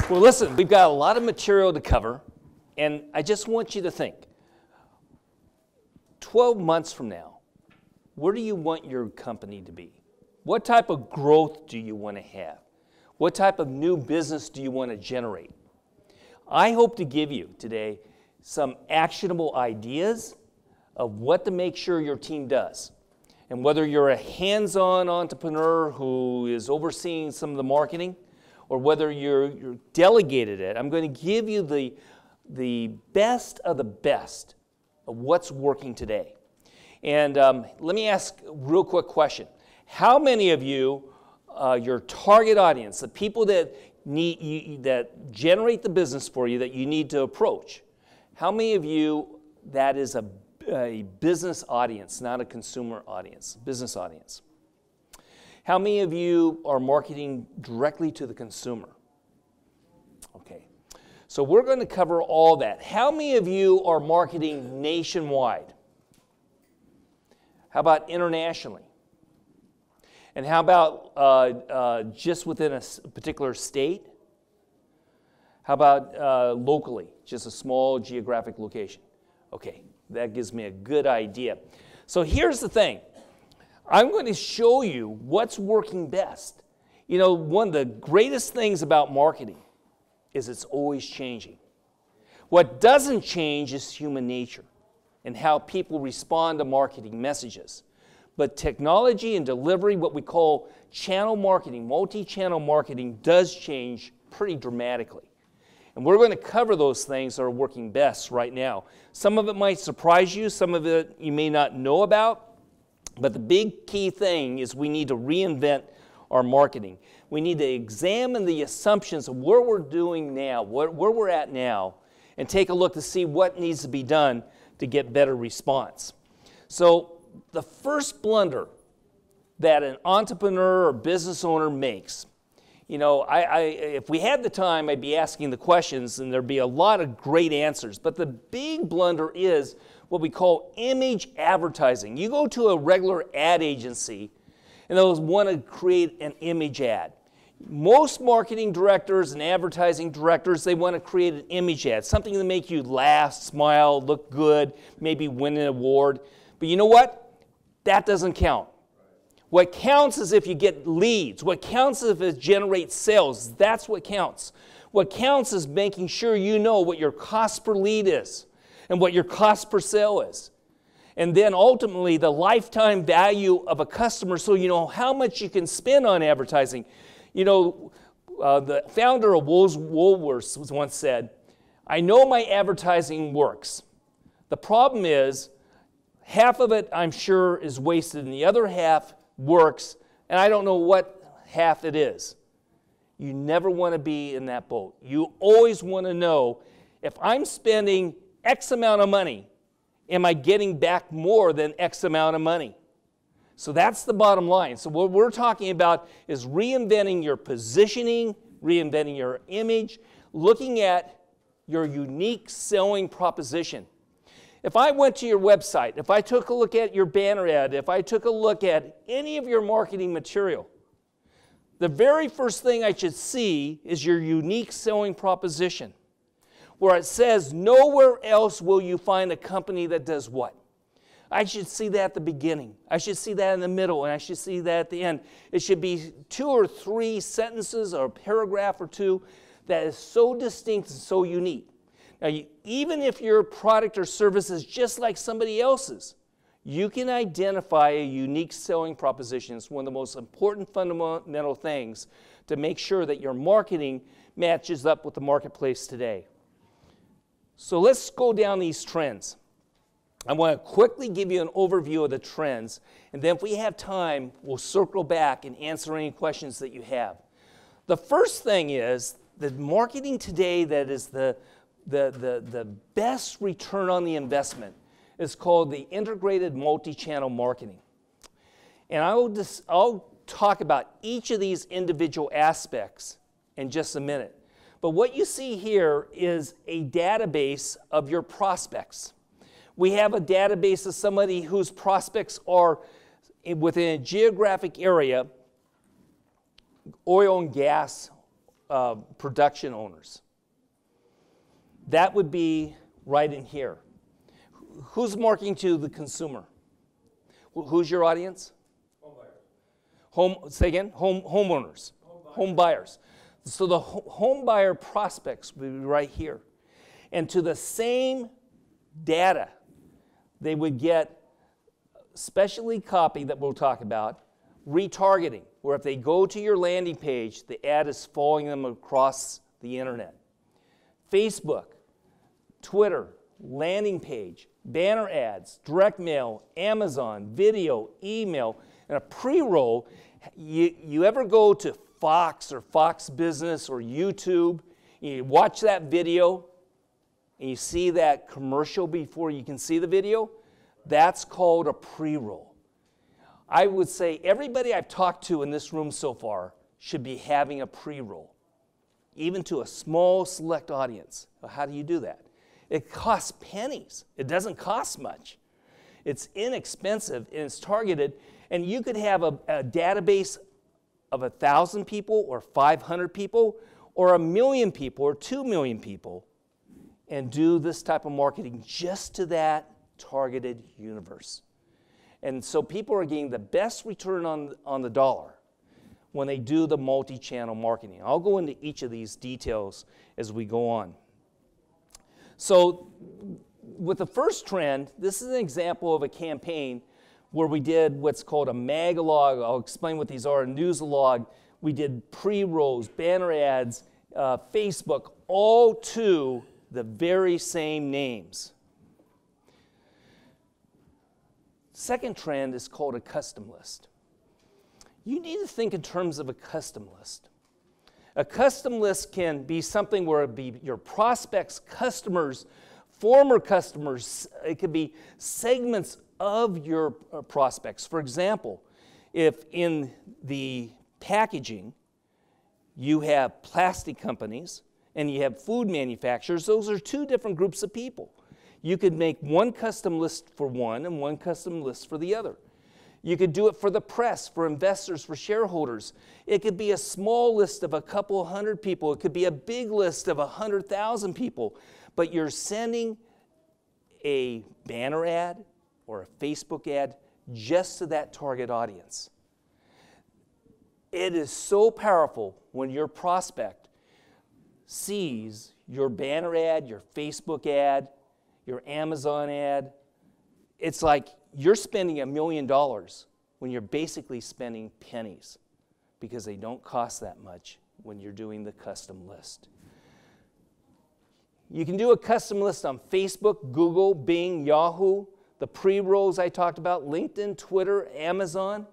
Well, listen, we've got a lot of material to cover, and I just want you to think, 12 months from now, where do you want your company to be? What type of growth do you want to have? What type of new business do you want to generate? I hope to give you today some actionable ideas of what to make sure your team does. And whether you're a hands-on entrepreneur who is overseeing some of the marketing, or whether you're delegated it, I'm going to give you the best of the best of what's working today. And let me ask a real quick question. How many of you, your target audience, the people that that generate the business for you that you need to approach, how many of you that is a business audience, not a consumer audience, business audience? How many of you are marketing directly to the consumer? Okay, so we're going to cover all that. How many of you are marketing nationwide? How about internationally? And how about just within a particular state? How about locally, just a small geographic location? Okay, that gives me a good idea. So here's the thing. I'm going to show you what's working best. You know, one of the greatest things about marketing is it's always changing. What doesn't change is human nature and how people respond to marketing messages. But technology and delivery, what we call channel marketing, multi-channel marketing, does change pretty dramatically. And we're going to cover those things that are working best right now. Some of it might surprise you, some of it you may not know about. But the big key thing is we need to reinvent our marketing. We need to examine the assumptions of where we're doing now, where we're at now, and take a look to see what needs to be done to get better response. So the first blunder that an entrepreneur or business owner makes, you know, if we had the time, I'd be asking the questions and there'd be a lot of great answers. But the big blunder is what we call image advertising. You go to a regular ad agency and they'll want to create an image ad. Most marketing directors and advertising directors, they want to create an image ad, something to make you laugh, smile, look good, maybe win an award. But you know what? That doesn't count. What counts is if you get leads. What counts is if it generates sales. That's what counts. What counts is making sure you know what your cost per lead is and what your cost per sale is. And then ultimately the lifetime value of a customer so you know how much you can spend on advertising. You know, the founder of Woolworths once said, "I know my advertising works. The problem is half of it I'm sure is wasted and the other half works and I don't know what half it is." You never want to be in that boat. You always want to know, if I'm spending X amount of money, am I getting back more than X amount of money? So that's the bottom line. So what we're talking about is reinventing your positioning, reinventing your image, looking at your unique selling proposition. If I went to your website, if I took a look at your banner ad, if I took a look at any of your marketing material, the very first thing I should see is your unique selling proposition, where it says nowhere else will you find a company that does what. I should see that at the beginning. I should see that in the middle, and I should see that at the end. It should be 2 or 3 sentences or a paragraph or 2 that is so distinct and so unique. Now, even if your product or service is just like somebody else's, you can identify a unique selling proposition. It's one of the most important fundamental things to make sure that your marketing matches up with the marketplace today. So let's go down these trends. I want to quickly give you an overview of the trends, and then if we have time, we'll circle back and answer any questions that you have. The first thing is that marketing today that is the best return on the investment is called the integrated multi-channel marketing. And I'll talk about each of these individual aspects in just a minute. But what you see here is a database of your prospects. We have a database of somebody whose prospects are within a geographic area, oil and gas, production owners. That would be right in here. Who's marketing to the consumer? Who's your audience? Say again? Homeowners. Home buyers. So the home buyer prospects would be right here. And to the same data, they would get specially copied that we'll talk about, retargeting, where if they go to your landing page, the ad is following them across the internet. Facebook, Twitter, landing page, banner ads, direct mail, Amazon, video, email, and a pre-roll. You ever go to Fox or Fox Business or YouTube, you watch that video, and you see that commercial before you can see the video? That's called a pre-roll. I would say everybody I've talked to in this room so far should be having a pre-roll, even to a small select audience. How do you do that? It costs pennies. It doesn't cost much. It's inexpensive and it's targeted, and you could have a database of 1,000 people or 500 people or 1 million people or 2 million people and do this type of marketing just to that targeted universe. And so people are getting the best return on the dollar when they do the multi-channel marketing. I'll go into each of these details as we go on. So with the first trend, this is an example of a campaign where we did what's called a magalog. I'll explain what these are, a newsalog. We did pre-rolls, banner ads, Facebook, all to the very same names. Second trend is called a custom list. You need to think in terms of a custom list. A custom list can be something where it be your prospects, customers, former customers. It could be segments of your prospects. For example, if in the packaging you have plastic companies and you have food manufacturers, those are two different groups of people. You could make one custom list for one and one custom list for the other. You could do it for the press, for investors, for shareholders. It could be a small list of a couple hundred people. It could be a big list of 100,000 people. But you're sending a banner ad or a Facebook ad just to that target audience. It is so powerful when your prospect sees your banner ad, your Facebook ad, your Amazon ad. It's like you're spending $1 million when you're basically spending pennies because they don't cost that much when you're doing the custom list. You can do a custom list on Facebook, Google, Bing, Yahoo, the pre-rolls I talked about, LinkedIn, Twitter, Amazon,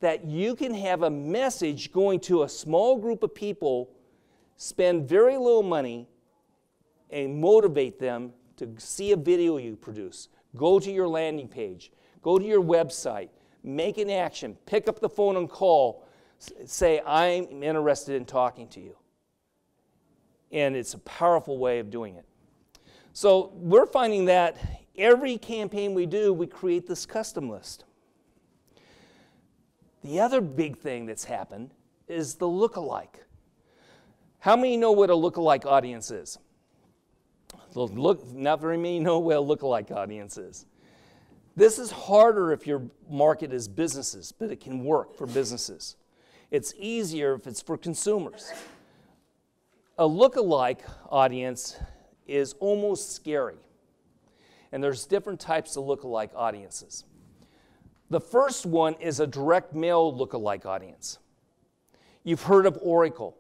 that you can have a message going to a small group of people, spend very little money, and motivate them to see a video you produce. Go to your landing page. Go to your website. Make an action. Pick up the phone and call. Say, I'm interested in talking to you. And it's a powerful way of doing it. So we're finding that every campaign we do, we create this custom list. The other big thing that's happened is the lookalike. How many know what a lookalike audience is? Not very many know what a lookalike audience is. This is harder if your market is businesses, but it can work for businesses. It's easier if it's for consumers. A lookalike audience is almost scary. And there's different types of lookalike audiences. The first one is a direct mail lookalike audience. You've heard of Oracle.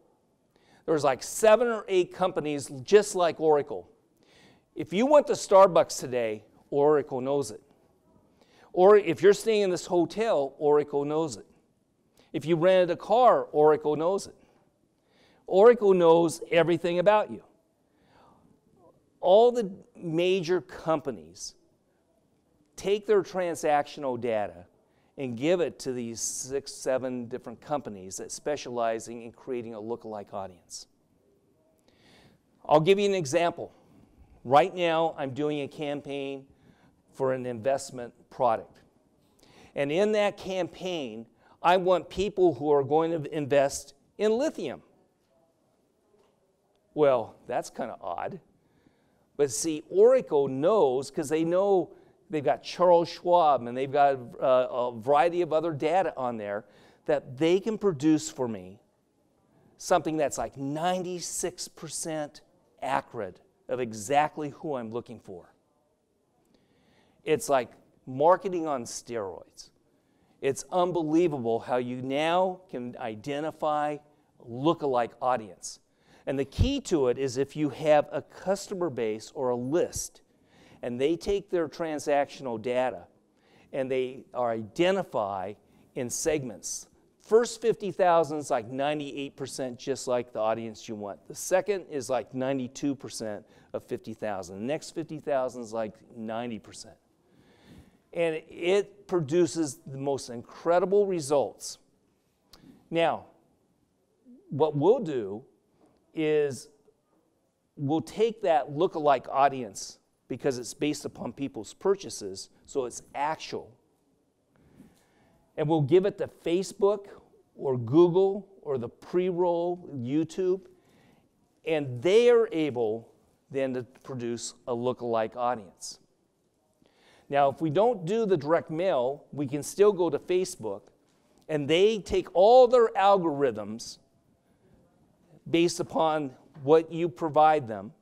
There's like 7 or 8 companies just like Oracle. If you went to Starbucks today, Oracle knows it. Or if you're staying in this hotel, Oracle knows it. If you rented a car, Oracle knows it. Oracle knows everything about you. All the major companies take their transactional data and give it to these 6, 7 different companies that specializing in creating a lookalike audience. I'll give you an example. Right now, I'm doing a campaign for an investment product. And in that campaign, I want people who are going to invest in lithium. Well, that's kind of odd. But see, Oracle knows, because they know they've got Charles Schwab and they've got a variety of other data on there, that they can produce for me something that's like 96% accurate of exactly who I'm looking for. It's like marketing on steroids. It's unbelievable how you now can identify a lookalike audience. And the key to it is if you have a customer base or a list, and they take their transactional data and they are identify in segments. First 50,000 is like 98% just like the audience you want. The second is like 92% of 50,000. The next 50,000 is like 90%. And it produces the most incredible results. Now, what we'll do is we'll take that lookalike audience because it's based upon people's purchases, so it's actual. And we'll give it to Facebook or Google or the pre-roll YouTube, and they are able then to produce a lookalike audience. Now, if we don't do the direct mail, we can still go to Facebook, and they take all their algorithms based upon what you provide them,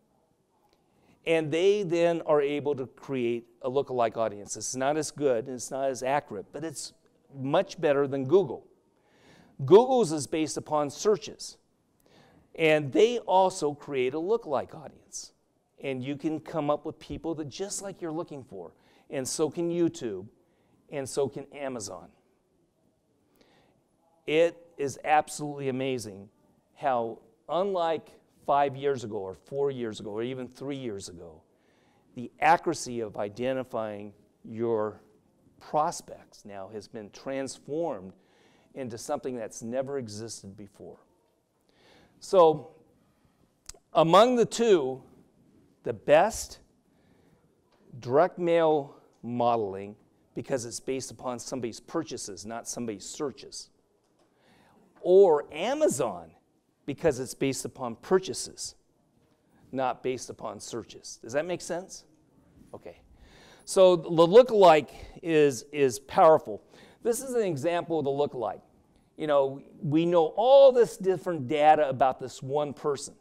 and they then are able to create a lookalike audience. It's not as good, and it's not as accurate, but it's much better than Google. Google's is based upon searches, and they also create a lookalike audience. And you can come up with people that just like you're looking for, and so can YouTube, and so can Amazon. It is absolutely amazing how, unlike 5 years ago or 4 years ago or even 3 years ago, the accuracy of identifying your prospects now has been transformed into something that's never existed before. So, among the two, the best direct mail modeling, because it's based upon somebody's purchases, not somebody's searches, or Amazon, because it's based upon purchases, not based upon searches. Does that make sense? Okay. So the lookalike is powerful. This is an example of the lookalike. You know, we know all this different data about this one person.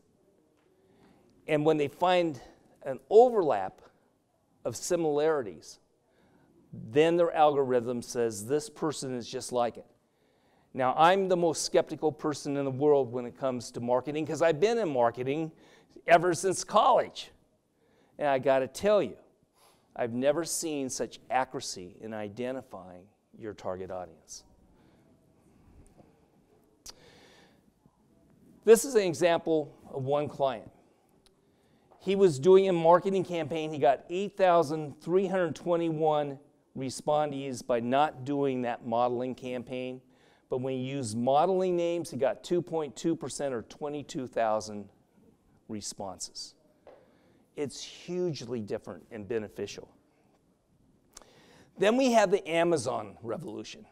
And when they find an overlap of similarities, then their algorithm says this person is just like it. Now, I'm the most skeptical person in the world when it comes to marketing because I've been in marketing ever since college. And I got to tell you, I've never seen such accuracy in identifying your target audience. This is an example of one client. He was doing a marketing campaign. He got 8,321 respondees by not doing that modeling campaign. But when he used modeling names, he got 2.2% or 22,000 responses. It's hugely different and beneficial. Then we have the Amazon revolution.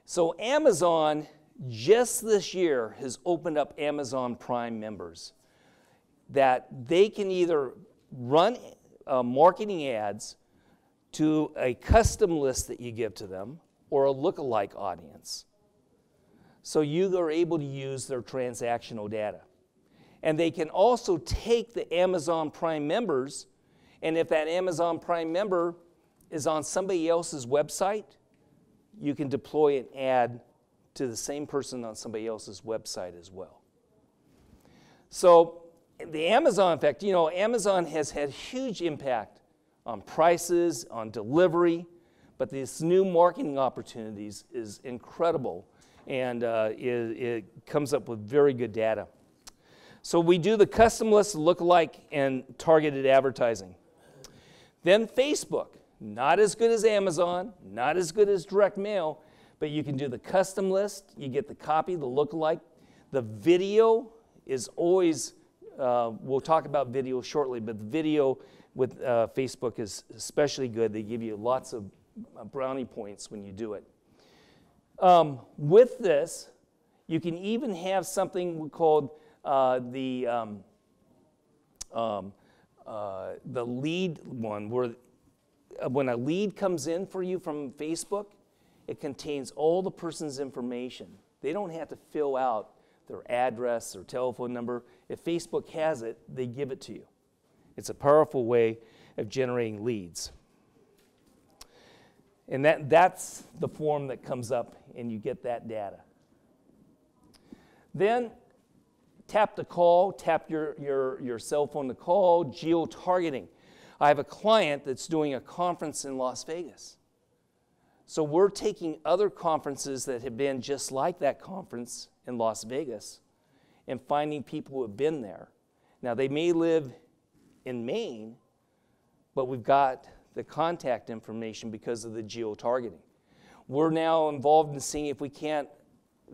So Amazon, just this year, has opened up Amazon Prime members that they can either run marketing ads to a custom list that you give to them or a lookalike audience. So you are able to use their transactional data. And they can also take the Amazon Prime members, and if that Amazon Prime member is on somebody else's website, you can deploy an ad to the same person on somebody else's website as well. So the Amazon effect, you know, Amazon has had huge impact on prices, on delivery, but this new marketing opportunities is incredible, and it comes up with very good data. So we do the custom list, lookalike, and targeted advertising. Then Facebook, not as good as Amazon, not as good as direct mail, but you can do the custom list, you get the copy, the lookalike. The video is always, we'll talk about video shortly, but the video with Facebook is especially good. They give you lots of brownie points when you do it. With this, you can even have something called the lead one, where when a lead comes in for you from Facebook, it contains all the person's information. They don't have to fill out their address or telephone number. If Facebook has it, they give it to you. It's a powerful way of generating leads. And that's the form that comes up, and you get that data. Then tap to call, tap your cell phone to call, geo-targeting. I have a client that's doing a conference in Las Vegas. So we're taking other conferences that have been just like that conference in Las Vegas and finding people who have been there. Now, they may live in Maine, but we've got the contact information because of the geo-targeting. We're now involved in seeing if we can't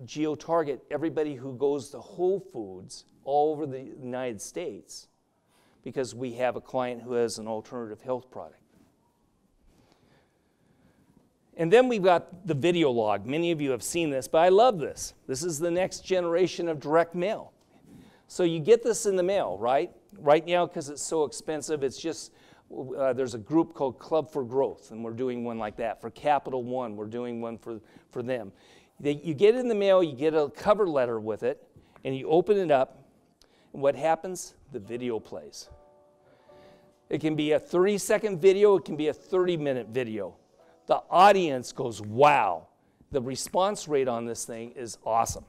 geo-target everybody who goes to Whole Foods all over the United States because we have a client who has an alternative health product. And then we've got the video log. Many of you have seen this, but I love this. This is the next generation of direct mail. So you get this in the mail, right? Right now, because it's so expensive, it's just, there's a group called Club for Growth, and we're doing one like that. For Capital One, we're doing one for them. You get it in the mail, you get a cover letter with it, and you open it up, and what happens? The video plays. It can be a 30-second video, it can be a 30-minute video. The audience goes, wow. The response rate on this thing is awesome.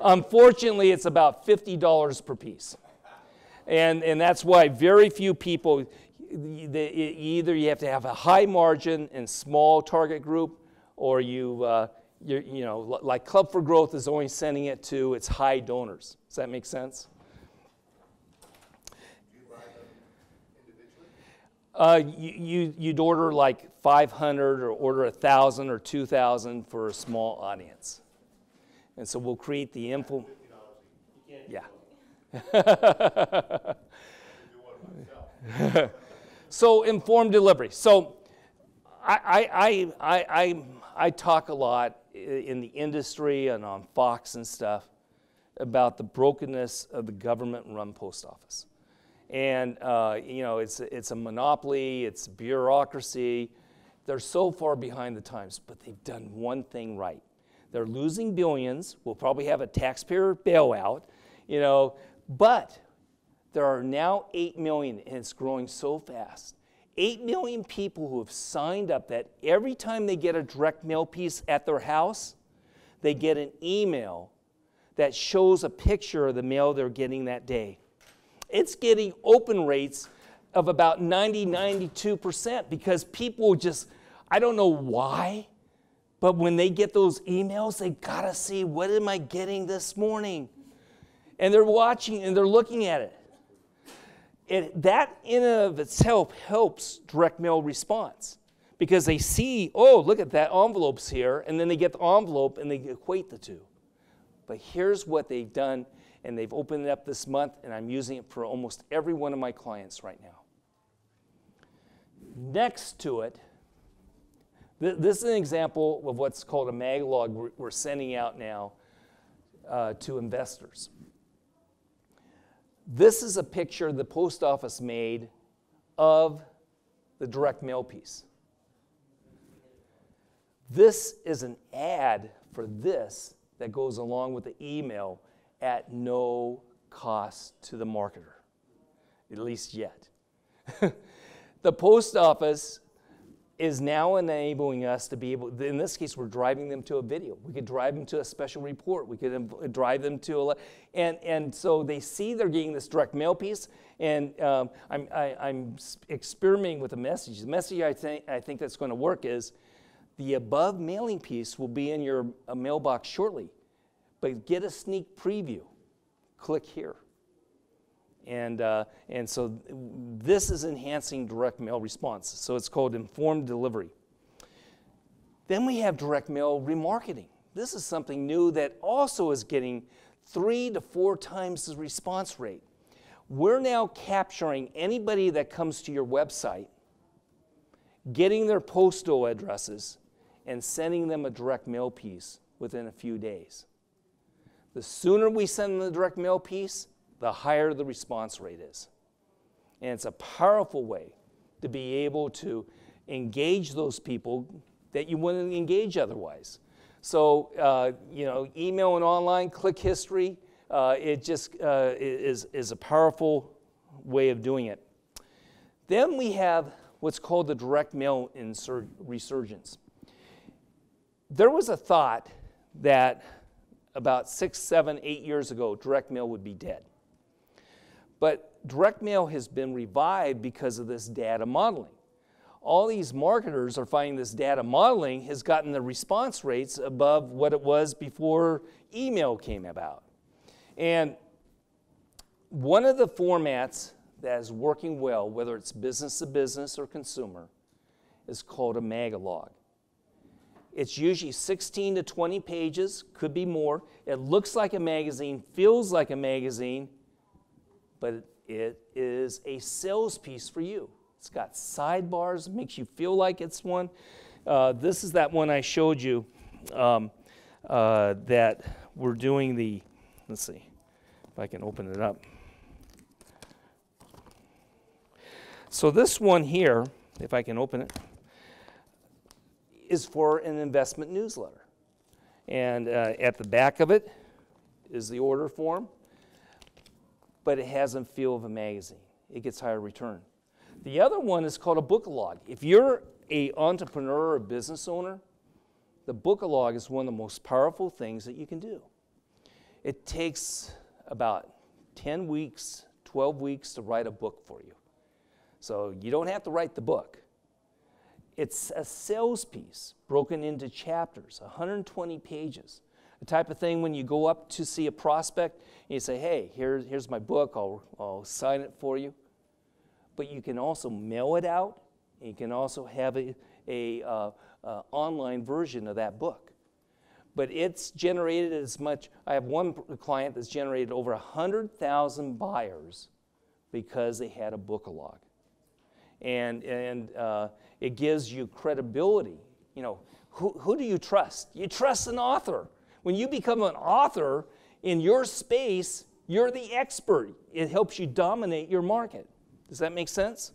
Unfortunately, it's about $50 per piece. And that's why very few people, either you have to have a high margin and small target group, or you know, like Club for Growth is only sending it to its high donors. Does that make sense? You'd order like 500 or order 1,000 or 2,000 for a small audience. And so we'll create the info. Yeah. So informed delivery. So I talk a lot in the industry and on Fox and stuff about the brokenness of the government-run post office. And you know, it's a monopoly, it's bureaucracy. They're so far behind the times, but they've done one thing right. They're losing billions. We'll probably have a taxpayer bailout, you know, but there are now 8 million, and it's growing so fast. 8 million people who have signed up that every time they get a direct mail piece at their house, they get an email that shows a picture of the mail they're getting that day. It's getting open rates of about 92% because people just, I don't know why, but when they get those emails, they gotta see, what am I getting this morning? And they're watching and they're looking at it. That in and of itself helps direct mail response because they see, oh, look at that envelope's here, and then they get the envelope and they equate the two. But here's what they've done, and they've opened it up this month, and I'm using it for almost every one of my clients right now. Next to it, this is an example of what's called a mag log we're sending out now to investors. This is a picture the post office made of the direct mail piece. This is an ad for this that goes along with the email at no cost to the marketer, at least yet. The post office is now enabling us to be able, in this case, we're driving them to a video. We could drive them to a special report. We could drive them to and so they see they're getting this direct mail piece, and I'm experimenting with a message. The message I think that's going to work is the above mailing piece will be in your mailbox shortly, but get a sneak preview. Click here. And so this is enhancing direct mail response. So it's called informed delivery. Then we have direct mail remarketing. This is something new that also is getting 3 to 4 times the response rate. We're now capturing anybody that comes to your website, getting their postal addresses, and sending them a direct mail piece within a few days. The sooner we send them the direct mail piece, the higher the response rate is. And it's a powerful way to be able to engage those people that you wouldn't engage otherwise. So, email and online, click history, it just is a powerful way of doing it. Then we have what's called the direct mail resurgence. There was a thought that about 6, 7, 8 years ago, direct mail would be dead. But direct mail has been revived because of this data modeling. All these marketers are finding this data modeling has gotten the response rates above what it was before email came about. And one of the formats that is working well, whether it's business to business or consumer, is called a magalog. It's usually 16 to 20 pages, could be more. It looks like a magazine, feels like a magazine, but it is a sales piece for you. It's got sidebars, makes you feel like it's one. This is that one I showed you that we're doing the, let's see if I can open it up. So this one here, if I can open it, is for an investment newsletter. And at the back of it is the order form, but it has a feel of a magazine. It gets higher return. The other one is called a book-a-log. If you're an entrepreneur or a business owner, the book-a-log is one of the most powerful things that you can do. It takes about 10 weeks, 12 weeks to write a book for you. So you don't have to write the book. It's a sales piece broken into chapters, 120 pages. The type of thing when you go up to see a prospect and you say, hey, here's my book, I'll sign it for you. But you can also mail it out, and you can also have a online version of that book. But it's generated as much, I have one client that's generated over 100,000 buyers because they had a book-a-log. And it gives you credibility. You know, who do you trust? You trust an author. When you become an author in your space, you're the expert. It helps you dominate your market. Does that make sense?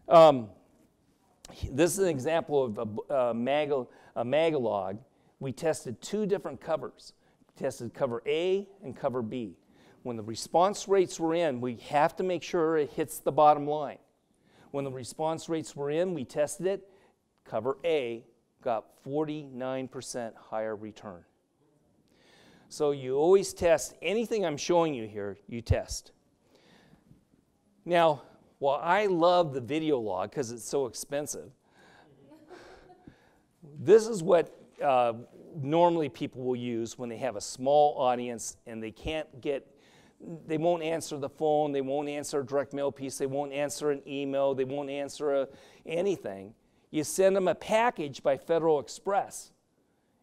This is an example of a magalog. We tested 2 different covers. We tested cover A and cover B. When the response rates were in, we have to make sure it hits the bottom line. When the response rates were in, we tested it. Cover A got 49% higher return. So you always test anything I'm showing you here, you test. Now, while I love the video log because it's so expensive, this is what normally people will use when they have a small audience and they won't answer the phone, they won't answer a direct mail piece, they won't answer an email, they won't answer anything. You send them a package by Federal Express.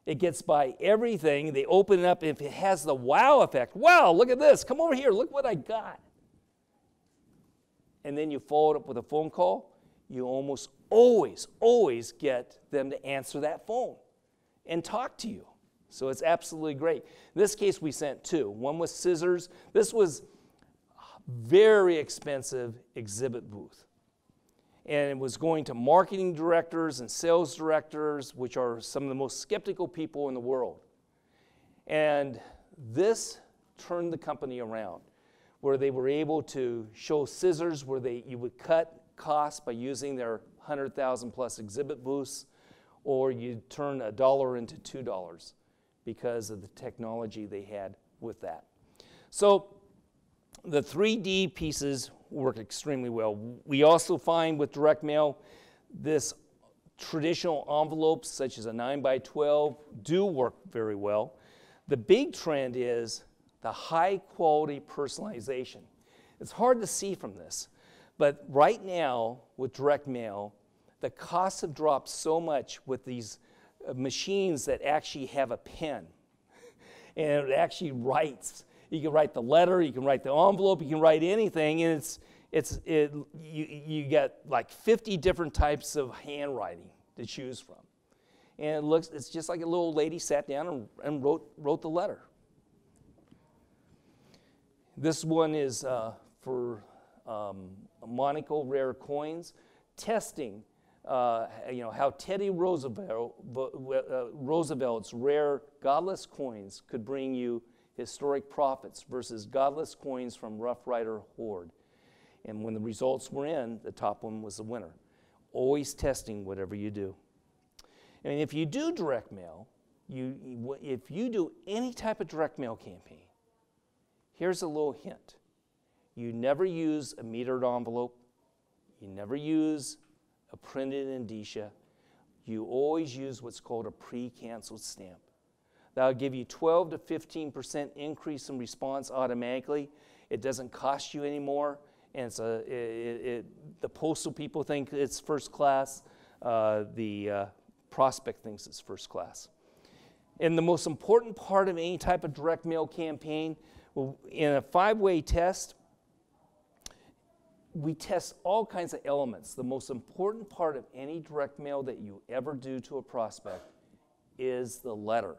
It gets by everything. They open it up. If it has the wow effect, wow, look at this. Come over here. Look what I got. And then you follow it up with a phone call. You almost always get them to answer that phone and talk to you. So it's absolutely great. In this case, we sent 2. One was scissors. This was a very expensive exhibit booth. And it was going to marketing directors and sales directors, which are some of the most skeptical people in the world. And this turned the company around, where they were able to show scissors where you would cut costs by using their 100,000 plus exhibit booths, or you'd turn $1 into $2 because of the technology they had with that. So the 3D pieces work extremely well. We also find with direct mail, this traditional envelopes such as a 9x12 do work very well. The big trend is the high quality personalization. It's hard to see from this, but right now with direct mail, the costs have dropped so much with these machines that actually have a pen and it actually writes. You can write the letter, you can write the envelope, you can write anything, and you get like 50 different types of handwriting to choose from. and it's just like a little lady sat down and wrote the letter. This one is for Monaco rare coins, testing how Teddy Roosevelt's rare godless coins could bring you historic profits versus godless coins from Rough Rider Hoard. And when the results were in, the top one was the winner. Always testing whatever you do. And if you do direct mail, if you do any type of direct mail campaign, here's a little hint. You never use a metered envelope. You never use a printed indicia. You always use what's called a pre-canceled stamp. That'll give you 12 to 15% increase in response automatically. It doesn't cost you anymore, and the postal people think it's first class. The prospect thinks it's first class. And the most important part of any type of direct mail campaign, in a 5-way test, we test all kinds of elements. The most important part of any direct mail that you ever do to a prospect is the letter,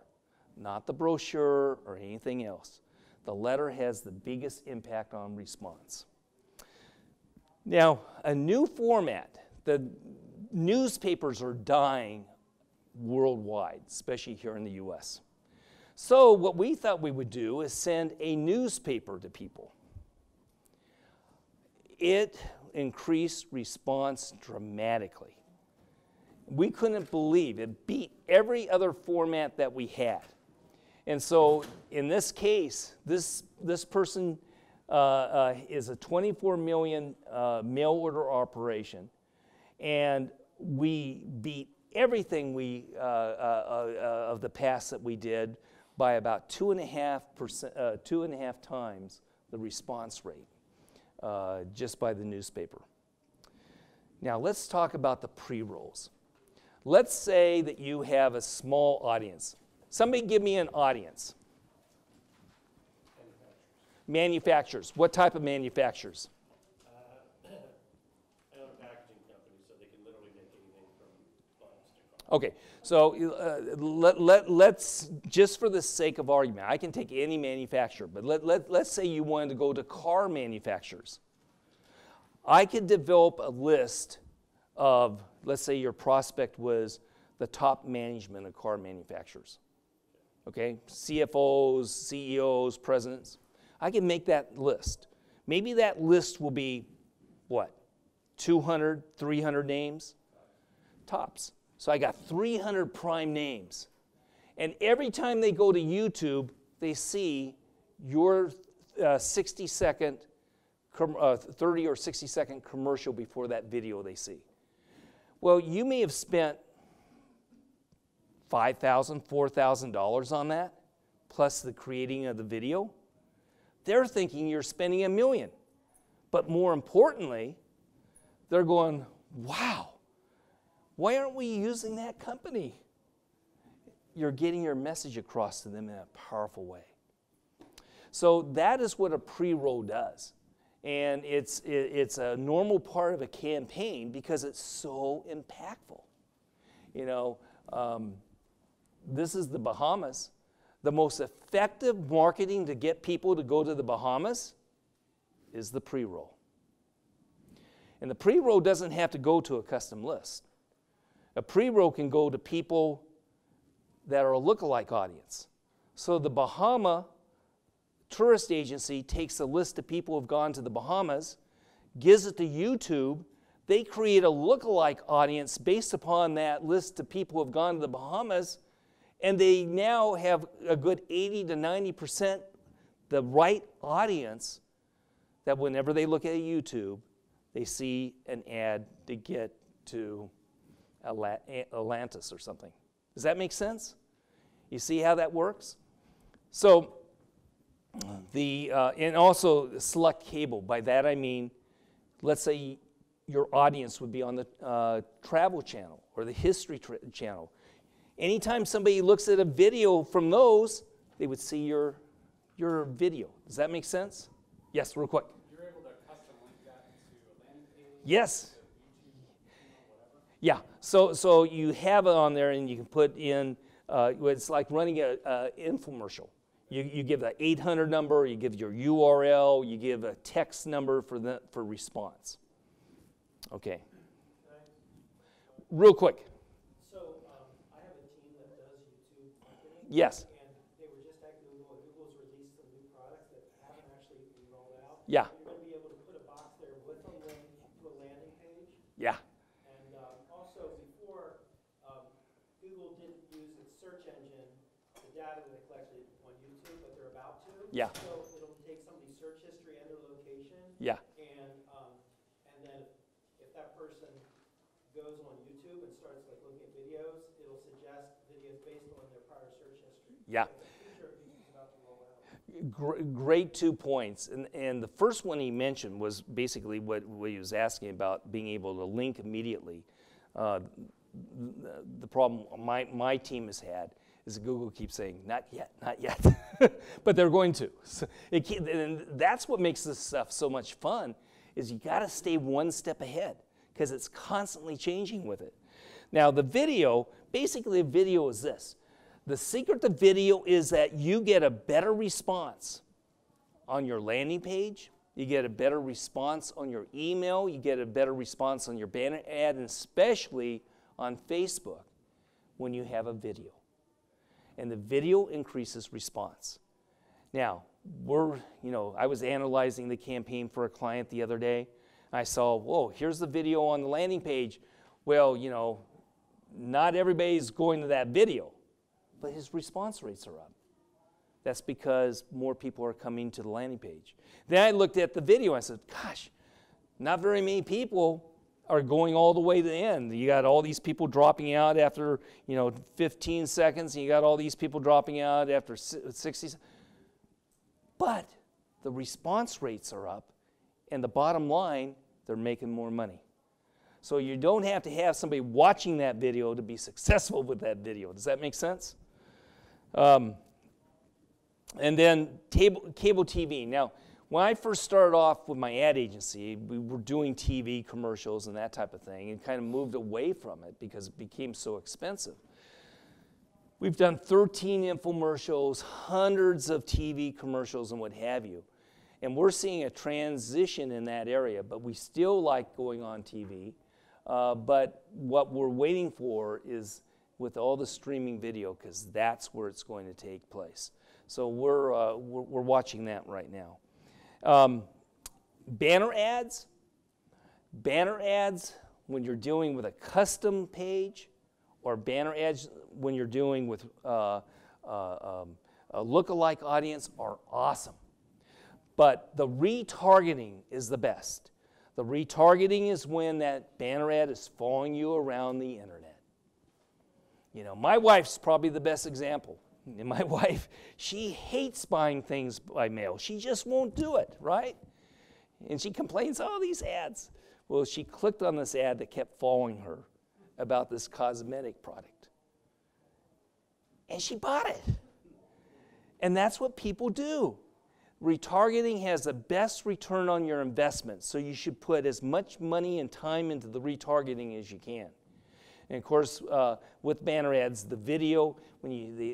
not the brochure or anything else. The letter has the biggest impact on response. Now, a new format. The newspapers are dying worldwide, especially here in the US. So what we thought we would do is send a newspaper to people. It increased response dramatically. We couldn't believe it beat every other format that we had. And so in this case, this person is a 24 million mail order operation, and we beat everything of the past that we did by about 2.5 times the response rate. Just by the newspaper. Now let's talk about the pre-rolls. Let's say that you have a small audience. Somebody give me an audience. Manufacturers. What type of manufacturers? I own a packaging company, so they can literally make anything from buns to cars. Okay, so let's, just for the sake of argument, I can take any manufacturer, but let's say you wanted to go to car manufacturers. I could develop a list of, let's say your prospect was the top management of car manufacturers. Okay, CFOs, CEOs, presidents. I can make that list. Maybe that list will be, what, 200, 300 names? Tops. So I got 300 prime names. And every time they go to YouTube, they see your 60-second, 30 or 60-second commercial before that video they see. Well, you may have spent $5,000, $4,000 on that, plus the creating of the video. They're thinking you're spending $1 million. But more importantly, they're going, wow, why aren't we using that company? You're getting your message across to them in a powerful way. So that is what a pre-roll does. And it's a normal part of a campaign because it's so impactful. You know, this is the Bahamas. The most effective marketing to get people to go to the Bahamas is the pre-roll. And the pre-roll doesn't have to go to a custom list. A pre-roll can go to people that are a lookalike audience. So the Bahama tourist agency takes a list of people who have gone to the Bahamas, gives it to YouTube. They create a lookalike audience based upon that list of people who have gone to the Bahamas, and they now have a good 80 to 90% the right audience that whenever they look at YouTube, they see an ad to get to Atlantis or something. Does that make sense? You see how that works? So, and also select cable. By that I mean, let's say your audience would be on the Travel Channel or the History Channel. Anytime somebody looks at a video from those, they would see your video. Does that make sense? Yes, real quick. You're able to custom link that to a landing page? Yes. To YouTube, whatever? Yeah, so you have it on there, and you can put in, it's like running an infomercial. You give the 800 number, you give your URL, you give a text number for response. Okay. Real quick. So I have a team that does YouTube marketing. Yes. And they were just at Google, and Google's released some new products that haven't actually been rolled out. Yeah. You're going to be able to put a box there with a link to a landing page. Yeah. And also before, Google didn't use its search engine, the data that they collected on YouTube, but they're about to. Yeah. So it'll take somebody's search history and their location. Yeah. And then if that person goes on YouTube and starts like looking at videos, it'll suggest videos based on their prior search history. Yeah. So the feature is about to roll out. Great 2 points. And the first one he mentioned was basically what he was asking about, being able to link immediately. The problem my team has had is that Google keeps saying, not yet, not yet. But they're going to. So and that's what makes this stuff so much fun, is you got to stay one step ahead, because it's constantly changing with it. Now the video, basically the video is this. The secret to video is that you get a better response on your landing page, you get a better response on your email, you get a better response on your banner ad, and especially on Facebook when you have a video. And the video increases response. Now, I was analyzing the campaign for a client the other day. I saw, whoa, here's the video on the landing page. Well, not everybody's going to that video, but his response rates are up. That's because more people are coming to the landing page. Then I looked at the video and I said, gosh, not very many people are going all the way to the end. You got all these people dropping out after 15 seconds, and you got all these people dropping out after 60 seconds. But the response rates are up, and the bottom line, they're making more money. So you don't have to have somebody watching that video to be successful with that video. Does that make sense? And then cable TV. Now, when I first started off with my ad agency, we were doing TV commercials and that type of thing, and kind of moved away from it because it became so expensive. We've done 13 infomercials, hundreds of TV commercials, and what have you. And we're seeing a transition in that area, but we still like going on TV. But what we're waiting for is with all the streaming video, because that's where it's going to take place. So we're watching that right now. Banner ads. Banner ads when you're dealing with a custom page, or banner ads when you're dealing with a lookalike audience are awesome. But the retargeting is the best. The retargeting is when that banner ad is following you around the internet. My wife's probably the best example. And my wife, she hates buying things by mail. She just won't do it, right? And she complains, oh, these ads. Well, she clicked on this ad that kept following her about this cosmetic product. And she bought it. And that's what people do. Retargeting has the best return on your investment, so you should put as much money and time into the retargeting as you can. And of course, with banner ads, the video, when you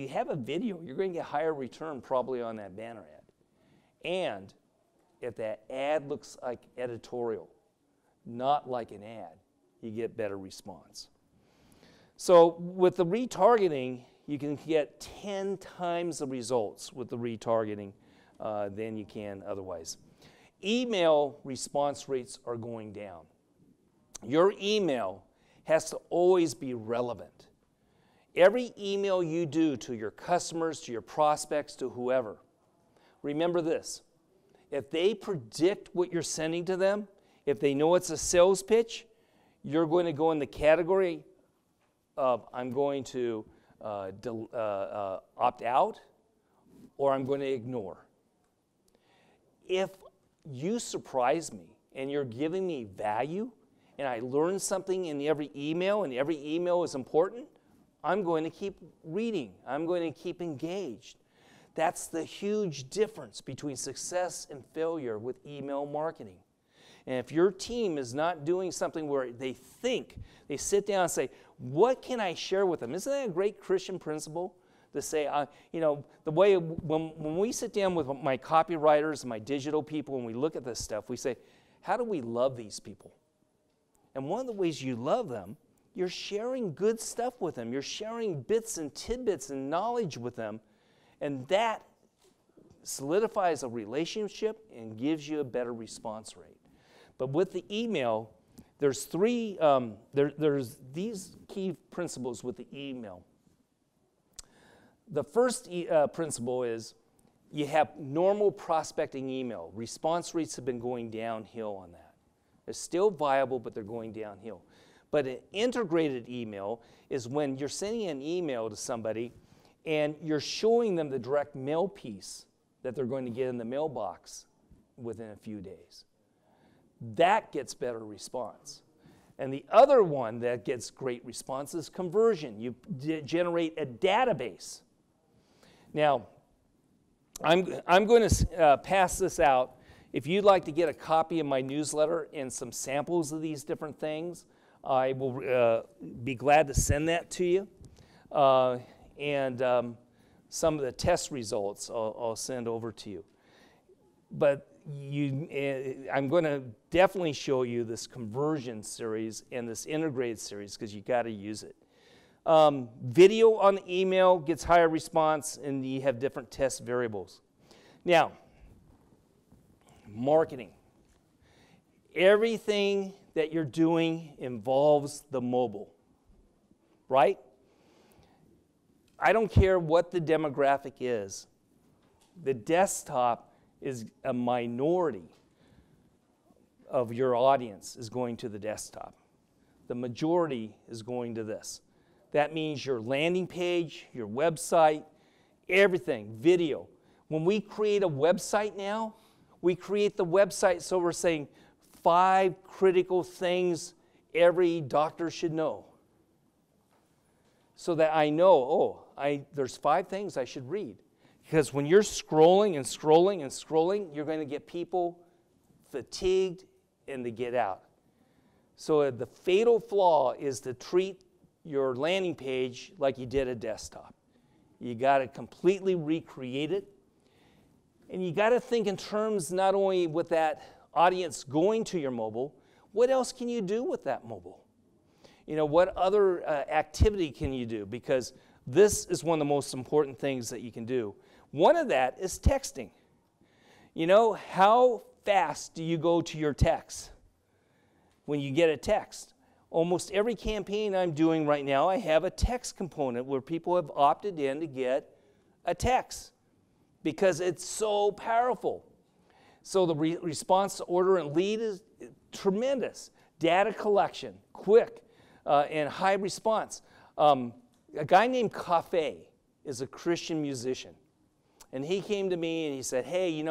have a video, you're going to get higher return probably on that banner ad. And if that ad looks like editorial, not like an ad, you get better response. So with the retargeting, you can get 10 times the results with the retargeting than you can otherwise. Email response rates are going down. Your email has to always be relevant. Every email you do to your customers, to your prospects, to whoever, remember this. If they predict what you're sending to them, if they know it's a sales pitch, you're going to go in the category of I'm going to opt out, or I'm going to ignore. If you surprise me and you're giving me value, and I learn something in every email, and every email is important, I'm going to keep reading. I'm going to keep engaged. That's the huge difference between success and failure with email marketing. And if your team is not doing something where they think, they sit down and say, what can I share with them? Isn't that a great Christian principle? To say, the way when we sit down with my copywriters and my digital people and we look at this stuff, we say, how do we love these people? And one of the ways you love them, you're sharing good stuff with them. You're sharing bits and tidbits and knowledge with them. And that solidifies a relationship and gives you a better response rate. But with the email, there's there's these key principles with the email. The first principle is you have normal prospecting email. Response rates have been going downhill on that. They're still viable, but they're going downhill. But an integrated email is when you're sending an email to somebody and you're showing them the direct mail piece that they're going to get in the mailbox within a few days. That gets better response. And the other one that gets great response is conversion. You generate a database. Now, I'm going to pass this out. If you'd like to get a copy of my newsletter and some samples of these different things, I will be glad to send that to you. And some of the test results I'll send over to you. But I'm going to definitely show you this conversion series and this integrated series because you got to use it. Video on the email gets higher response, and you have different test variables. Now, marketing. Everything that you're doing involves the mobile, right? I don't care what the demographic is. The desktop is a minority of your audience is going to the desktop. The majority is going to this. That means your landing page, your website, everything, video. When we create a website now, we create the website so we're saying 5 critical things every doctor should know. So that I know, there's 5 things I should read. Because when you're scrolling and scrolling and scrolling, you're going to get people fatigued and they get out. So the fatal flaw is to treat your landing page like you did a desktop. You got to completely recreate it. And you got to think in terms not only with that audience going to your mobile, what else can you do with that mobile? What other activity can you do? Because this is one of the most important things that you can do. One of that is texting. How fast do you go to your text when you get a text? Almost every campaign I'm doing right now, I have a text component where people have opted in to get a text because it's so powerful. So the response to order and lead is tremendous. Data collection, quick, and high response. A guy named Cafe is a Christian musician. And he came to me and he said, hey,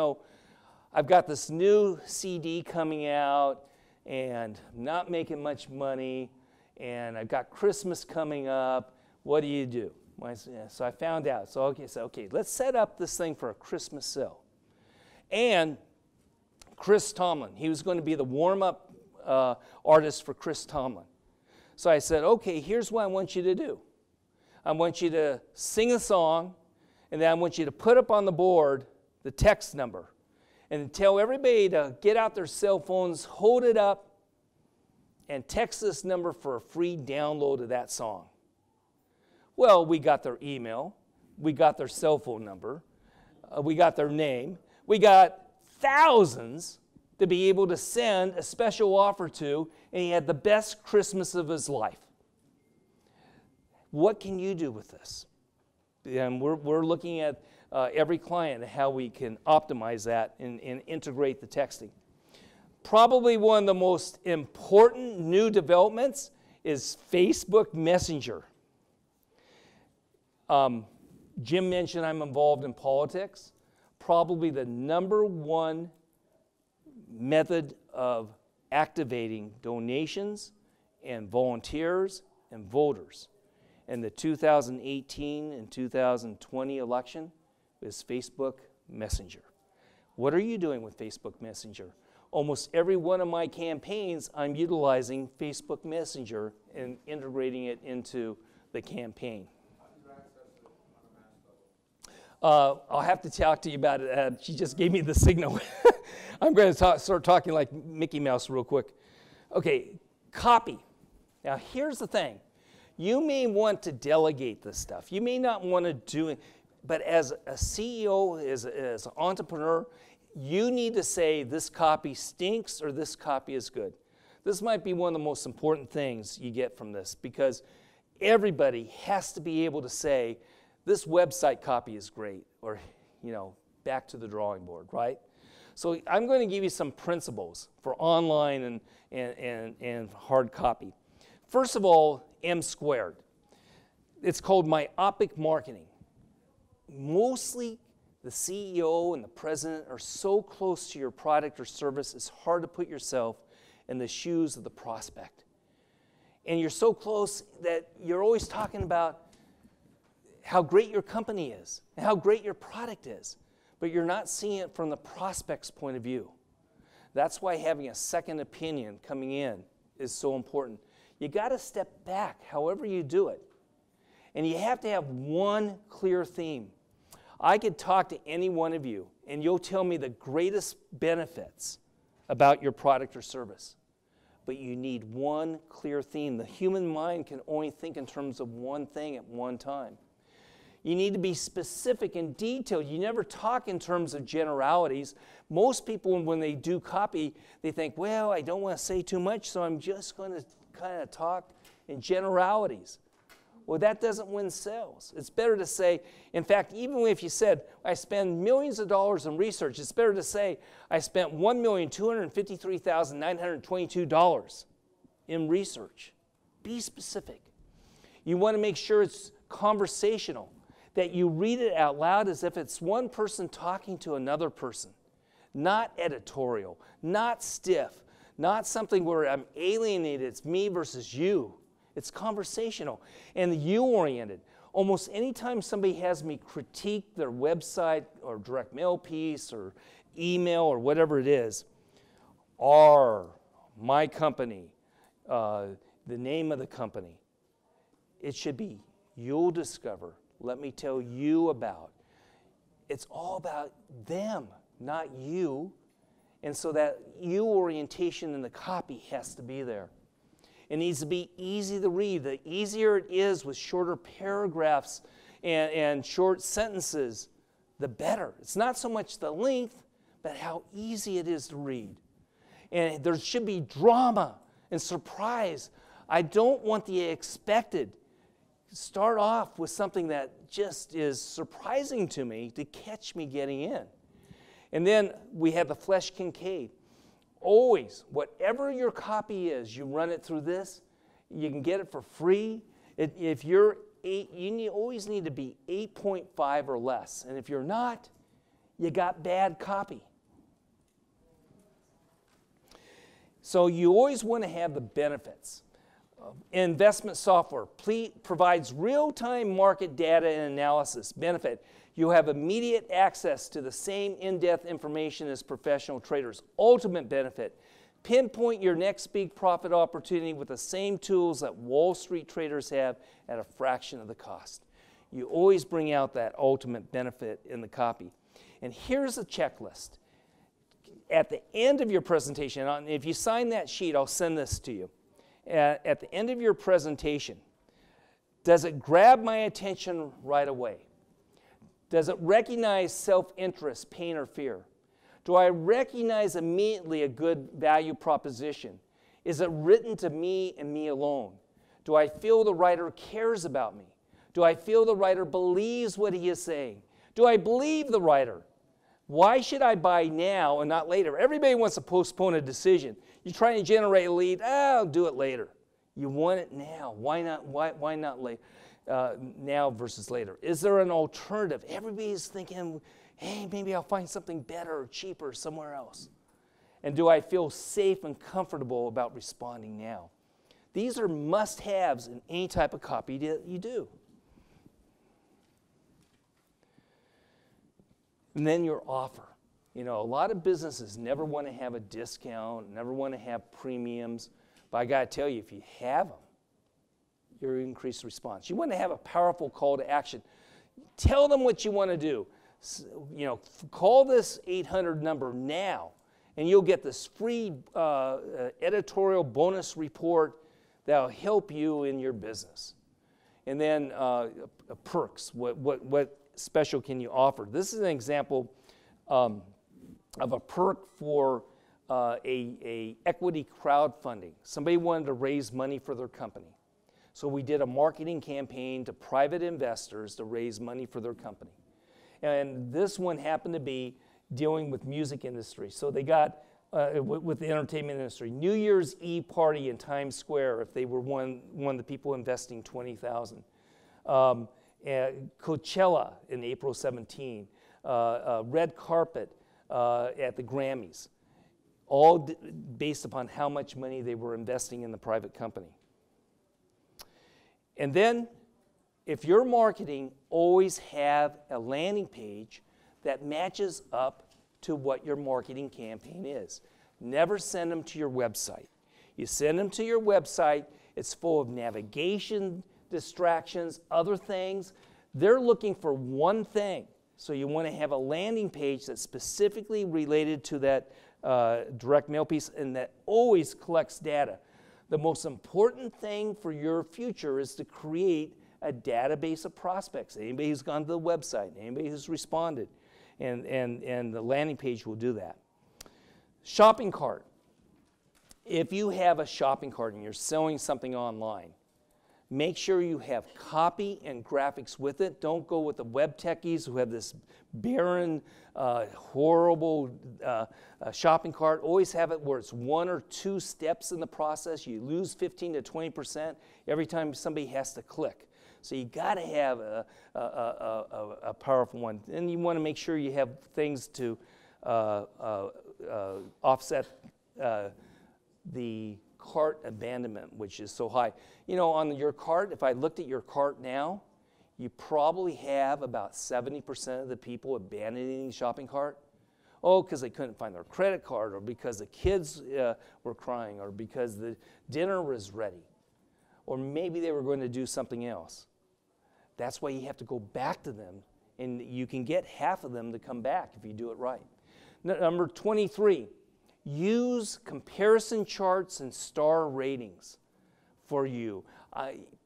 I've got this new CD coming out and I'm not making much money and I've got Christmas coming up. What do you do? So I found out. So okay, let's set up this thing for a Christmas sale. And Chris Tomlin, he was going to be the warm-up artist for Chris Tomlin. So I said, okay, here's what I want you to do. I want you to sing a song, and then I want you to put up on the board the text number and tell everybody to get out their cell phones, hold it up, and text this number for a free download of that song. Well, we got their email, we got their cell phone number, we got their name, we got thousands to be able to send a special offer to, and he had the best Christmas of his life. What can you do with this? And we're looking at every client, how we can optimize that and integrate the texting. Probably one of the most important new developments is Facebook Messenger. Jim mentioned I'm involved in politics. Probably the number one method of activating donations and volunteers and voters in the 2018 and 2020 election is Facebook Messenger. What are you doing with Facebook Messenger? almost every one of my campaigns, I'm utilizing Facebook Messenger and integrating it into the campaign. I'll have to talk to you about it. She just gave me the signal. I'm going to start talking like Mickey Mouse real quick. Okay, copy. Now, here's the thing. You may want to delegate this stuff. You may not want to do it, but as a CEO, as an entrepreneur, you need to say this copy stinks or this copy is good. This might be one of the most important things you get from this, because everybody has to be able to say, this website copy is great, or, back to the drawing board, right? So I'm going to give you some principles for online and hard copy. First of all, M squared. It's called myopic marketing. Mostly the CEO and the president are so close to your product or service, it's hard to put yourself in the shoes of the prospect. And you're so close that you're always talking about how great your company is and how great your product is, but you're not seeing it from the prospect's point of view. That's why having a second opinion coming in is so important. You got to step back however you do it, and you have to have one clear theme. I could talk to any one of you, and you'll tell me the greatest benefits about your product or service, but you need one clear theme. The human mind can only think in terms of one thing at one time. You need to be specific and detailed. You never talk in terms of generalities. Most people, when they do copy, they think, well, I don't want to say too much, so I'm just going to kind of talk in generalities. Well, that doesn't win sales. It's better to say, in fact, even if you said, I spend millions of dollars in research, it's better to say, I spent $1,253,922 in research. Be specific. You want to make sure it's conversational, that you read it out loud as if it's one person talking to another person, not editorial, not stiff, not something where I'm alienated, it's me versus you. It's conversational and you-oriented. Almost anytime somebody has me critique their website or direct mail piece or email or whatever it is, my company, the name of the company, it should be, you'll discover, let me tell you about. It's all about them, not you. And so that you orientation in the copy has to be there. It needs to be easy to read. The easier it is with shorter paragraphs and short sentences, the better. It's not so much the length, but how easy it is to read. And there should be drama and surprise. I don't want the expected. Start off with something that just is surprising to me to catch me getting in. And then we have the Flesh Kincaid. Always, whatever your copy is, you run it through this. You can get it for free. If you're 8, you always need to be 8.5 or less. And if you're not, you got bad copy. So you always want to have the benefits. Investment software provides real-time market data and analysis. Benefit, you have immediate access to the same in-depth information as professional traders. Ultimate benefit, pinpoint your next big profit opportunity with the same tools that Wall Street traders have at a fraction of the cost. You always bring out that ultimate benefit in the copy. And here's a checklist. At the end of your presentation, and if you sign that sheet, I'll send this to you. At the end of your presentation, does it grab my attention right away? Does it recognize self-interest, pain, or fear? Do I recognize immediately a good value proposition? Is it written to me and me alone? Do I feel the writer cares about me? Do I feel the writer believes what he is saying? Do I believe the writer? Why should I buy now and not later? Everybody wants to postpone a decision. You're trying to generate a lead. I'll do it later. You want it now. Why not later? Now versus later. Is there an alternative? Everybody's thinking, hey, maybe I'll find something better or cheaper somewhere else. And do I feel safe and comfortable about responding now? These are must-haves in any type of copy that you do. And then your offer. You know, a lot of businesses never want to have a discount, never want to have premiums. But I got to tell you, if you have them, you're increased response. You want to have a powerful call to action. Tell them what you want to do. You know, call this 800 number now, and you'll get this free editorial bonus report that'll help you in your business. And then perks. What special can you offer? This is an example of a perk for a equity crowdfunding. Somebody wanted to raise money for their company. So we did a marketing campaign to private investors to raise money for their company. And this one happened to be dealing with music industry. So they got, with the entertainment industry, New Year's Eve party in Times Square if they were one of the people investing $20,000. Coachella in April 17. Red carpet at the Grammys. All based upon how much money they were investing in the private company. And then, if you're marketing, always have a landing page that matches up to what your marketing campaign is. Never send them to your website. You send them to your website, it's full of navigation, distractions, other things. They're looking for one thing. So you want to have a landing page that's specifically related to that direct mail piece and that always collects data. The most important thing for your future is to create a database of prospects. Anybody who's gone to the website, anybody who's responded, and the landing page will do that. Shopping cart. If you have a shopping cart and you're selling something online, make sure you have copy and graphics with it. Don't go with the web techies who have this barren, horrible shopping cart. Always have it where it's one or two steps in the process. You lose 15 to 20% every time somebody has to click. So you got to have a powerful one. And you want to make sure you have things to offset the cart abandonment, which is so high. You know, on your cart, if I looked at your cart now, you probably have about 70% of the people abandoning the shopping cart. Oh, because they couldn't find their credit card, or because the kids were crying, or because the dinner was ready, or maybe they were going to do something else. That's why you have to go back to them, and you can get half of them to come back if you do it right. Number 23. Use comparison charts and star ratings for you.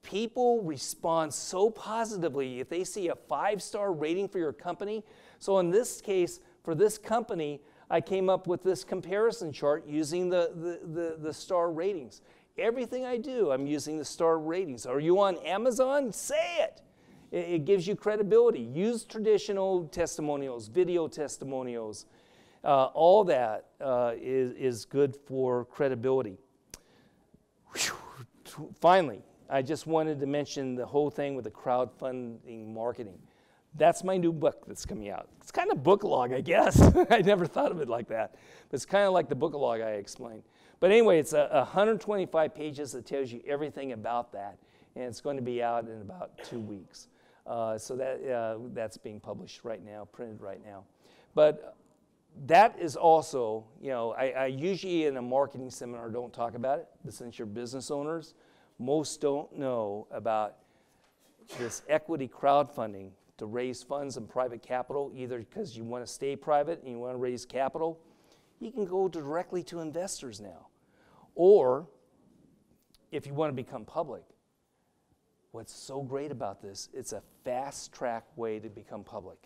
People respond so positively if they see a 5-star rating for your company. So in this case, for this company, I came up with this comparison chart using the star ratings. Everything I do, I'm using the star ratings. Are you on Amazon? Say it. It gives you credibility. Use traditional testimonials, video testimonials. All that is good for credibility. Whew. Finally, I just wanted to mention the whole thing with the crowdfunding marketing. That's my new book that's coming out. It's kind of book log, I guess. I never thought of it like that. But it's kind of like the book log I explained. But anyway, it's 125 pages that tells you everything about that. And it's going to be out in about 2 weeks. So that's being published right now, printed right now. But that is also, you know, I usually in a marketing seminar don't talk about it, but since you're business owners, most don't know about this equity crowdfunding to raise funds and private capital, either because you want to stay private and you want to raise capital. You can go directly to investors now. Or if you want to become public, what's so great about this, it's a fast-track way to become public.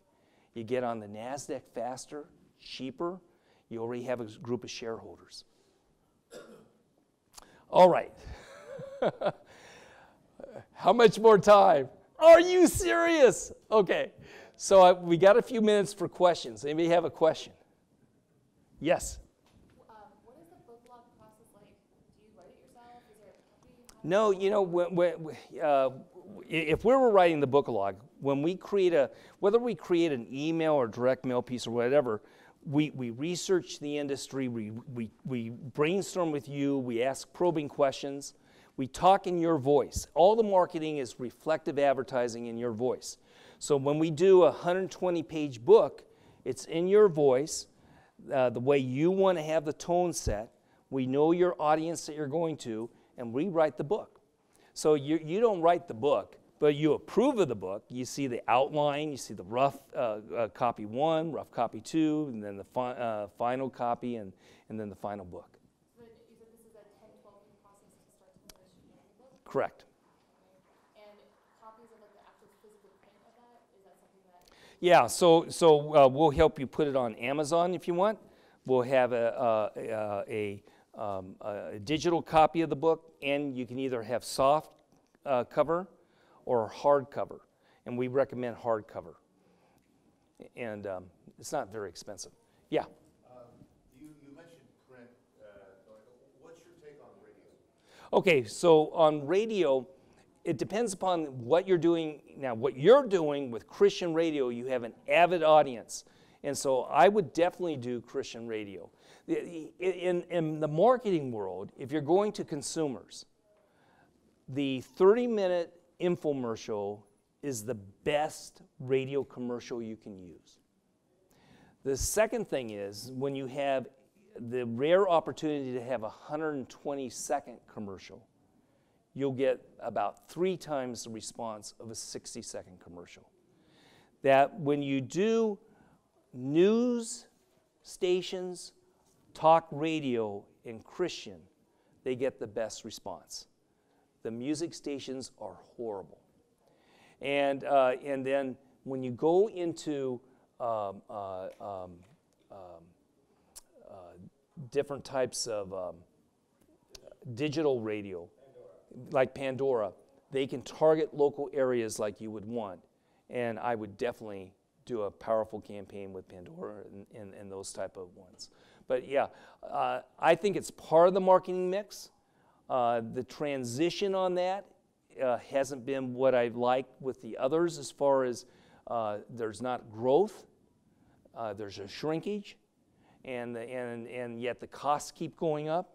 You get on the NASDAQ faster, cheaper. You already have a group of shareholders. All right. How much more time? Are you serious? Okay. So we got a few minutes for questions. Anybody have a question? Yes. What is the book log process like? Do you write it yourself? Is there a copy? No, you know, if we were writing the book log, when we create whether we create an email or direct mail piece or whatever, we research the industry, we brainstorm with you, we ask probing questions, we talk in your voice. All the marketing is reflective advertising in your voice. So when we do a 120-page book, it's in your voice. the way you want to have the tone set. We know your audience that you're going to, and we write the book. So you don't write the book, but you approve of the book. You see the outline, you see the rough copy 1, rough copy 2, and then the final copy, and then the final book. So you said this is a 10-12 week process to start to finish the book? Correct. Okay. And copies of like the actual physical print of that, is that something that? Yeah, so we'll help you put it on Amazon if you want. We'll have a digital copy of the book, and you can either have soft cover or hard cover, and we recommend hard cover. And it's not very expensive. Yeah. You mentioned print. What's your take on radio? Okay, so on radio, it depends upon what you're doing. Now, what you're doing with Christian radio, you have an avid audience. And so I would definitely do Christian radio. In the marketing world, if you're going to consumers, the 30-minute infomercial is the best radio commercial you can use. The second thing is when you have the rare opportunity to have a 120-second commercial, you'll get about 3 times the response of a 60-second commercial. That when you do news stations, talk radio, and Christian, they get the best response. The music stations are horrible. And then when you go into different types of digital radio, like Pandora, they can target local areas like you would want. And I would definitely do a powerful campaign with Pandora and those type of ones. But yeah, I think it's part of the marketing mix. The transition on that hasn't been what I like with the others as far as there's not growth, there's a shrinkage, and yet the costs keep going up,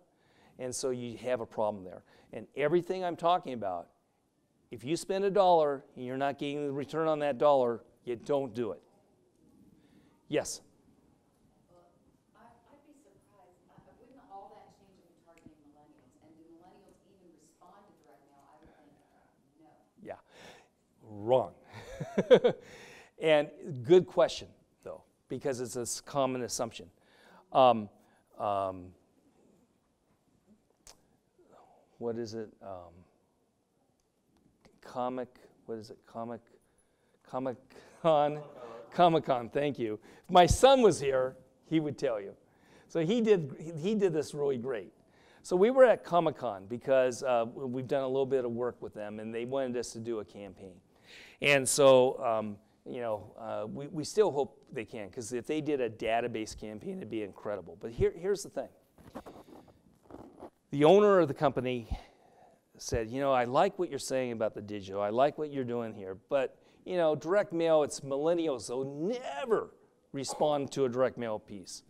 and so you have a problem there. And everything I'm talking about, if you spend $1 and you're not getting the return on that $1, you don't do it. Yes? I'd be surprised. Wouldn't all that change if you're targeting millennials? And do millennials even respond to direct mail? I would think no. Yeah. Wrong. And good question, though, because it's a common assumption. What is it? Comic-Con, thank you. If my son was here, he would tell you. So he did this really great. So we were at Comic-Con because we've done a little bit of work with them, and they wanted us to do a campaign. And so, we still hope they can, because if they did a database campaign, it'd be incredible. But here's the thing. The owner of the company said, I like what you're saying about the digital. I like what you're doing here. But, direct mail, it's millennials. They'll never respond to a direct mail piece.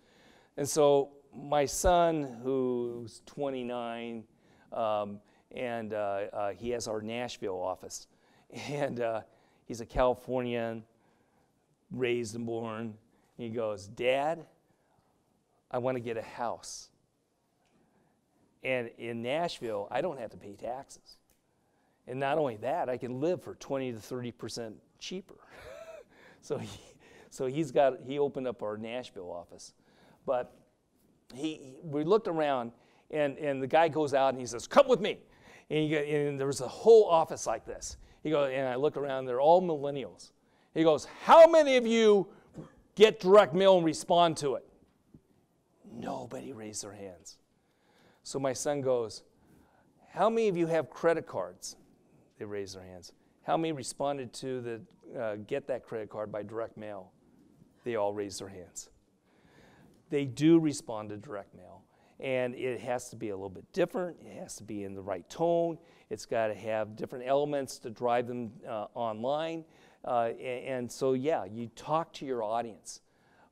And so my son, who's 29, and he has our Nashville office. And he's a Californian, raised and born. He goes, Dad, I want to get a house. And in Nashville, I don't have to pay taxes. And not only that, I can live for 20 to 30% cheaper. So he opened up our Nashville office. But we looked around, and the guy goes out and he says, come with me. And there was a whole office like this. He goes, and I look around, they're all millennials. He goes, how many of you get direct mail and respond to it? Nobody raised their hands. So my son goes, how many of you have credit cards? They raised their hands. How many responded to the get that credit card by direct mail? They all raised their hands. They do respond to direct mail. And it has to be a little bit different. It has to be in the right tone. It's got to have different elements to drive them online. And so, yeah, you talk to your audience.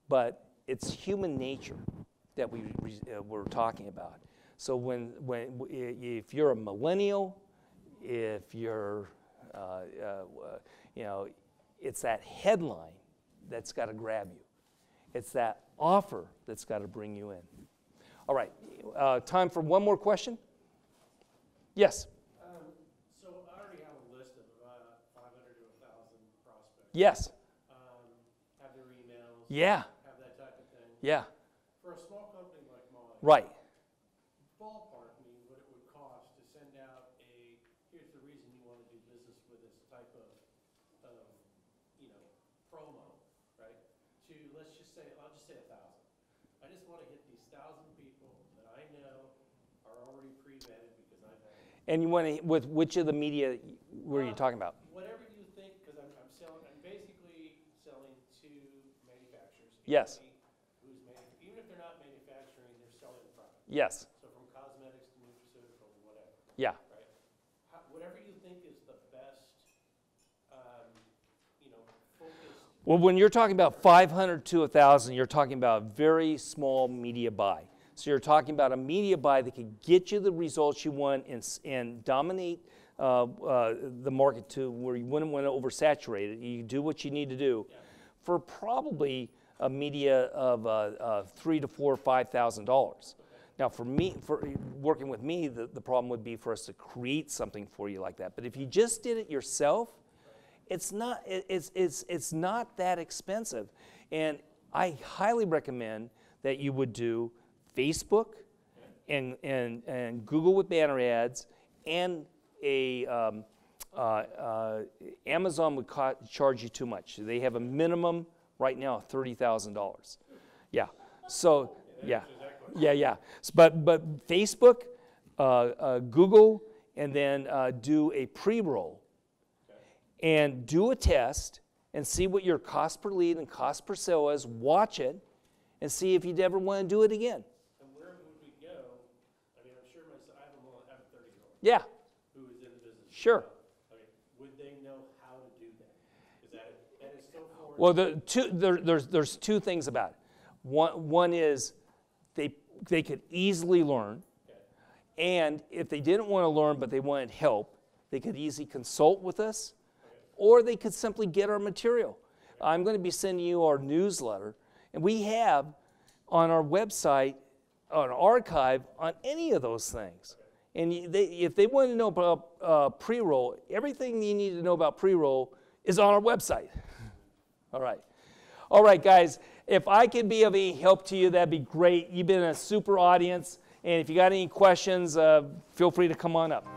But it's human nature that we're talking about. So if you're a millennial, if you're, it's that headline that's got to grab you. It's that offer that's got to bring you in. All right, time for one more question? Yes? So I already have a list of about 500 to 1,000 prospects. Yes? Have their emails. Yeah. Have that type of thing. Yeah. For a small company like mine, Right. ballpark me what it would cost to send out here's the reason you want to do business with this type of promo, right? To, let's just say, I'll just say 1,000. I just want to hit these 1,000 people that I know are already pre-vetted because I've had it. And you want to, with which of the media were you talking about? Whatever you think, because I'm basically selling to manufacturers. Yes. Even if they're not manufacturing, they're selling the product. Yes. So from cosmetics to nutraceutical, whatever. Yeah. Right? Whatever you think is the best, focused. Well, when you're talking about 500 to 1,000, you're talking about a very small media buy. So you're talking about a media buy that could get you the results you want and dominate the market to where you wouldn't want to oversaturate it. You do what you need to do for probably a media of $3,000 to $4,000 or $5,000. Now, for working with me, the problem would be for us to create something for you like that. But if you just did it yourself, it's not that expensive. And I highly recommend that you would do Facebook and Google with banner ads, and Amazon would charge you too much. They have a minimum right now of $30,000. Yeah. So yeah. But Facebook, Google, and then do a pre-roll, and do a test and see what your cost per lead and cost per sale is. Watch it and see if you'd ever want to do it again. And where would we go? I mean, I'm sure I have a 30-year-old. Yeah. Who is in the business. Sure. I mean, would they know how to do that? Is that is so foreign? Well, there's two things about it. One is they could easily learn, and if they didn't want to learn but they wanted help, they could easily consult with us, or they could simply get our material. I'm going to be sending you our newsletter, and we have on our website an archive on any of those things. And if they want to know about pre-roll, everything you need to know about pre-roll is on our website. All right, guys. If I can be of any help to you, that'd be great. You've been a super audience. And if you got any questions, feel free to come on up.